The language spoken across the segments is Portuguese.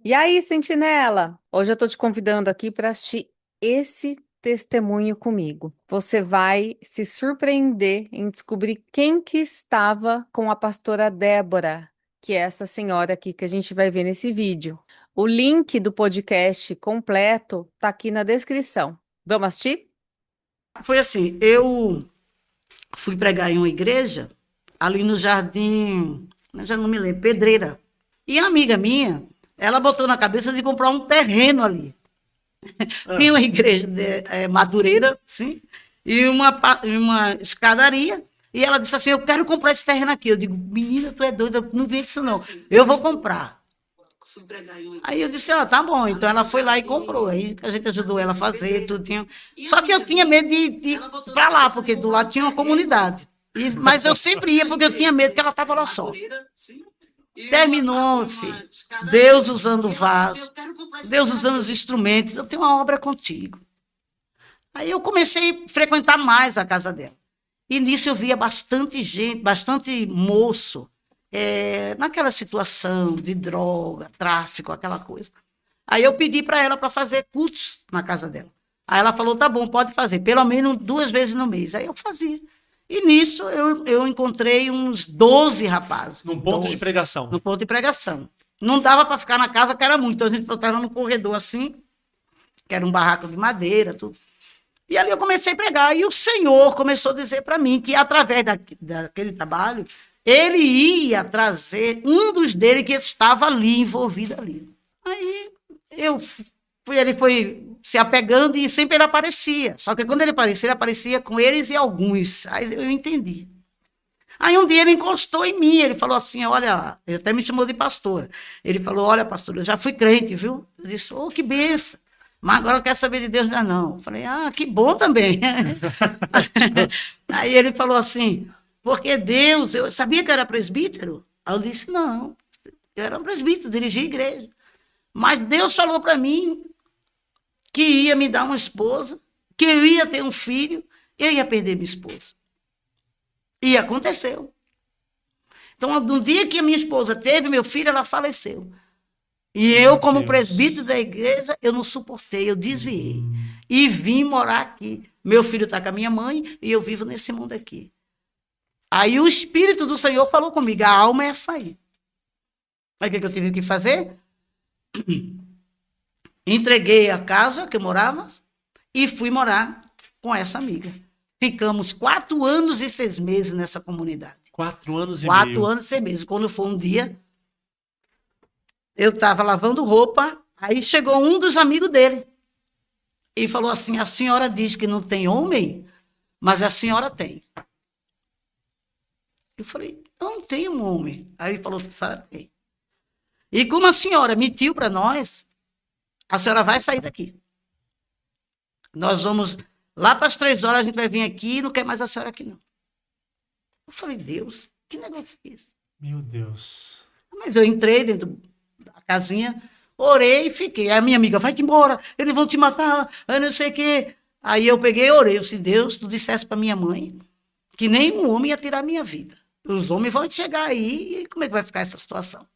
E aí, Sentinela? Hoje eu estou te convidando aqui para assistir esse testemunho comigo. Você vai se surpreender em descobrir quem que estava com a pastora Débora, que é essa senhora aqui que a gente vai ver nesse vídeo. O link do podcast completo tá aqui na descrição. Vamos assistir? Foi assim, eu fui pregar em uma igreja, ali no Jardim, eu já não me lembro, Pedreira. E a amiga minha, ela botou na cabeça de comprar um terreno ali. Tinha Ah, uma igreja de, Madureira, sim, e uma escadaria. E ela disse assim: Eu quero comprar esse terreno aqui. Eu digo: Menina, tu é doida, eu não vem disso não. Eu vou comprar. Aí eu disse: Tá bom. Então ela foi lá e comprou. Aí a gente ajudou ela a fazer tudinho. Só que eu tinha medo de ir para lá, porque do lado tinha uma comunidade. Mas eu sempre ia porque eu tinha medo que ela estava lá só. Terminou, filho. Deus usando o vaso, Deus usando os instrumentos. Eu tenho uma obra contigo. Aí eu comecei a frequentar mais a casa dela. E nisso eu via bastante gente, bastante moço, naquela situação de droga, tráfico, aquela coisa. Aí eu pedi para ela para fazer cultos na casa dela. Aí ela falou: tá bom, pode fazer, pelo menos 2 vezes no mês. Aí eu fazia. E nisso eu encontrei uns 12 rapazes. num ponto de 12, pregação. no ponto de pregação. Não dava para ficar na casa, que era muito. Então a gente estava no corredor assim, que era um barraco de madeira, tudo. E ali eu comecei a pregar. E o Senhor começou a dizer para mim que, através daquele trabalho, ele ia trazer um dos dele que estava ali, envolvido ali. Aí ele foi se apegando e sempre ele aparecia. Só que quando ele aparecia com eles e alguns. Aí eu entendi. Aí um dia ele encostou em mim, ele falou assim: Olha, ele até me chamou de pastor. Ele falou: Olha, pastor, eu já fui crente, viu? Eu disse: Oh, que benção. Mas agora eu quero saber de Deus, já não. Eu falei: Ah, que bom também. Aí ele falou assim: Porque Deus, eu sabia que eu era presbítero? Aí eu disse: Não, eu era um presbítero, dirigia a igreja. Mas Deus falou para mim que ia me dar uma esposa, que eu ia ter um filho, eu ia perder minha esposa. E aconteceu. Então, no dia que a minha esposa teve meu filho, ela faleceu. E eu, Meu como presbítero Deus. da igreja, eu não suportei, eu desviei. E vim morar aqui. Meu filho está com a minha mãe e eu vivo nesse mundo aqui. Aí o Espírito do Senhor falou comigo: a alma é sair. Aí o que eu tive que fazer? Entreguei a casa que eu morava e fui morar com essa amiga. Ficamos 4 anos e 6 meses nessa comunidade. 4 anos e Quatro meio. anos e 6 meses. Quando foi um dia, eu estava lavando roupa, aí chegou um dos amigos dele e falou assim: A senhora diz que não tem homem, mas a senhora tem. Eu falei: Não tem um homem. Aí ele falou: A senhora tem. E como a senhora mentiu para nós, a senhora vai sair daqui. Nós vamos lá para as 3 horas, a gente vai vir aqui e não quer mais a senhora aqui, não. Eu falei: Deus, que negócio é esse? Meu Deus. Mas eu entrei dentro da casinha, orei e fiquei. Aí a minha amiga: Vai-te embora, eles vão te matar, eu não sei o quê. Aí eu peguei e orei. Eu disse: Deus, tu dissesse para minha mãe que nenhum homem ia tirar a minha vida. Os homens vão chegar aí e como é que vai ficar essa situação?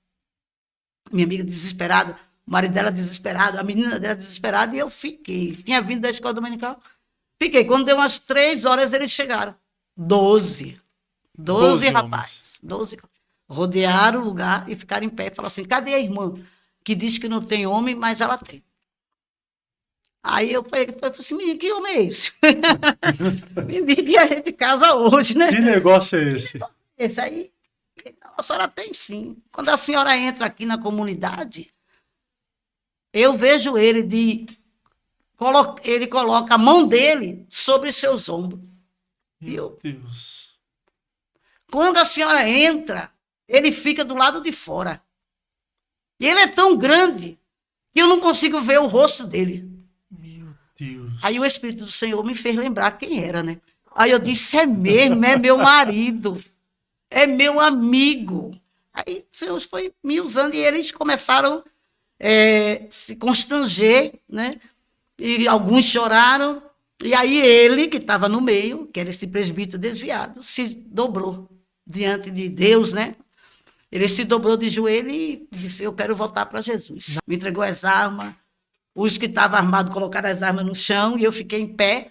Minha amiga desesperada, o marido dela desesperado, a menina dela desesperada, e eu fiquei. Tinha vindo da escola dominical. Fiquei. Quando deu umas 3 horas, eles chegaram. 12. 12 12 homens. rapazes. 12. Rodearam o lugar e ficaram em pé. E falaram assim: Cadê a irmã? Que diz que não tem homem, mas ela tem. Aí eu falei assim: Menino, que homem é esse? Me diga que a gente casa hoje, né? Que negócio é esse? Esse aí, a senhora tem sim. Quando a senhora entra aqui na comunidade, eu vejo ele coloca a mão dele sobre seus ombros. E Meu eu, Deus. quando a senhora entra, ele fica do lado de fora. E ele é tão grande que eu não consigo ver o rosto dele. Meu Aí o Deus. Espírito do Senhor me fez lembrar quem era, né? Aí eu disse: É mesmo, é meu marido, é meu amigo. Aí o Senhor foi me usando e eles começaram se constranger, né? E alguns choraram. E aí ele, que estava no meio, que era esse presbítero desviado, se dobrou diante de Deus, né? Ele se dobrou de joelho e disse: eu quero voltar para Jesus. Me entregou as armas, os que estavam armados colocaram as armas no chão e eu fiquei em pé.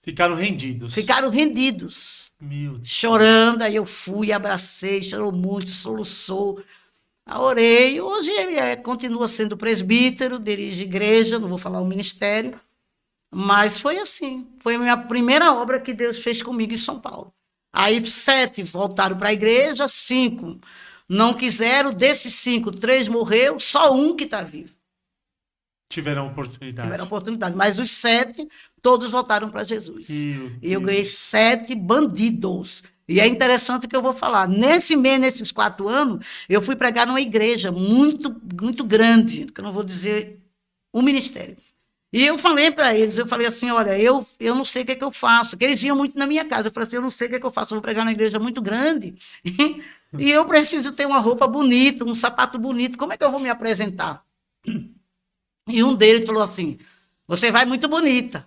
Ficaram rendidos. Ficaram rendidos, Meu Deus. chorando. Aí eu fui, abracei, chorou muito, soluçou. Aí orei. Hoje ele continua sendo presbítero, dirige igreja, não vou falar o ministério, mas foi assim. Foi a minha primeira obra que Deus fez comigo em São Paulo. Aí 7 voltaram para a igreja, 5 não quiseram. Desses 5, 3 morreu, só um que está vivo. Tiveram oportunidade. Tiveram oportunidade. Mas os 7, todos voltaram para Jesus. Meu E eu Deus. ganhei 7 bandidos. E é interessante o que eu vou falar. Nesse mês, nesses 4 anos, eu fui pregar numa igreja muito, muito grande, que eu não vou dizer um ministério. E eu falei para eles, eu falei assim, olha, eu não sei o que é que eu faço. Porque eles iam muito na minha casa. Eu falei assim, eu não sei o que é que eu faço. Eu vou pregar numa igreja muito grande. E eu preciso ter uma roupa bonita, um sapato bonito. Como é que eu vou me apresentar? E um deles falou assim, você vai muito bonita.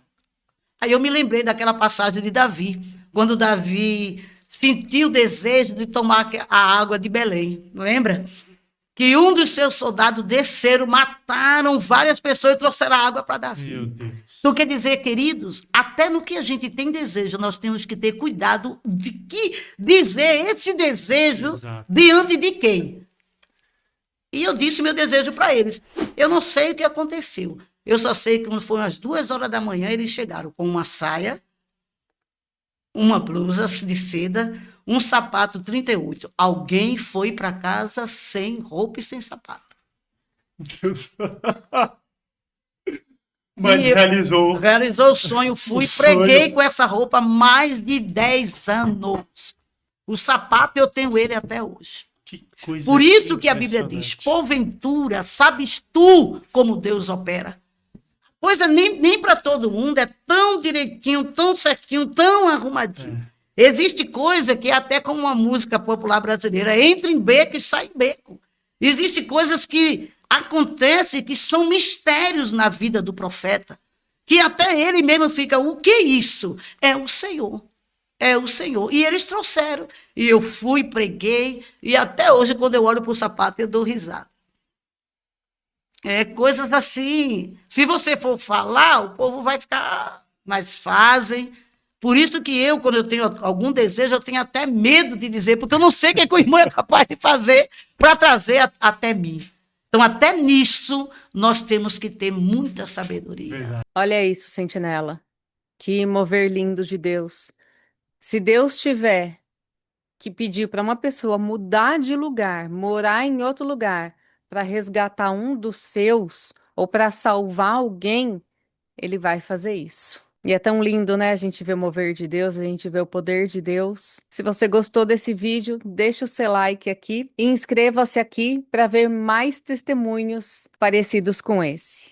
Aí eu me lembrei daquela passagem de Davi, quando Davi sentiu o desejo de tomar a água de Belém, lembra? Que um dos seus soldados desceram, mataram várias pessoas e trouxeram a água para Davi. Meu Deus. Então, quer dizer, queridos, até no que a gente tem desejo, nós temos que ter cuidado de que dizer esse desejo Exato. diante de quem? E eu disse meu desejo para eles. Eu não sei o que aconteceu. Eu só sei que quando foram às 2 horas da manhã, eles chegaram com uma saia, uma blusa de seda, um sapato 38. Alguém foi para casa sem roupa e sem sapato. Deus. Mas E eu- realizou. Realizou o sonho, fui, O preguei sonho. com essa roupa mais de 10 anos. O sapato eu tenho ele até hoje. Que coisa Por isso que a Bíblia diz, impressionante. porventura, sabes tu como Deus opera? Coisa nem para todo mundo, é tão direitinho, tão certinho, tão arrumadinho. Existe coisa que é até como uma música popular brasileira, entra em beco e sai em beco. Existe coisas que acontecem que são mistérios na vida do profeta, que até ele mesmo fica, o que é isso? É o Senhor. É o Senhor. E eles trouxeram. E eu fui, preguei, e até hoje, quando eu olho para o sapato, eu dou risada. É coisas assim. Se você for falar, o povo vai ficar. Mas fazem. Por isso que eu, quando eu tenho algum desejo, eu tenho até medo de dizer, porque eu não sei o que, é que o irmão é capaz de fazer para trazer até mim. Então, até nisso, nós temos que ter muita sabedoria. Verdade. Olha isso, sentinela. Que mover lindo de Deus. Se Deus tiver que pedir para uma pessoa mudar de lugar, morar em outro lugar, para resgatar um dos seus ou para salvar alguém, ele vai fazer isso. E é tão lindo, né? A gente vê o mover de Deus, a gente vê o poder de Deus. Se você gostou desse vídeo, deixa o seu like aqui e inscreva-se aqui para ver mais testemunhos parecidos com esse.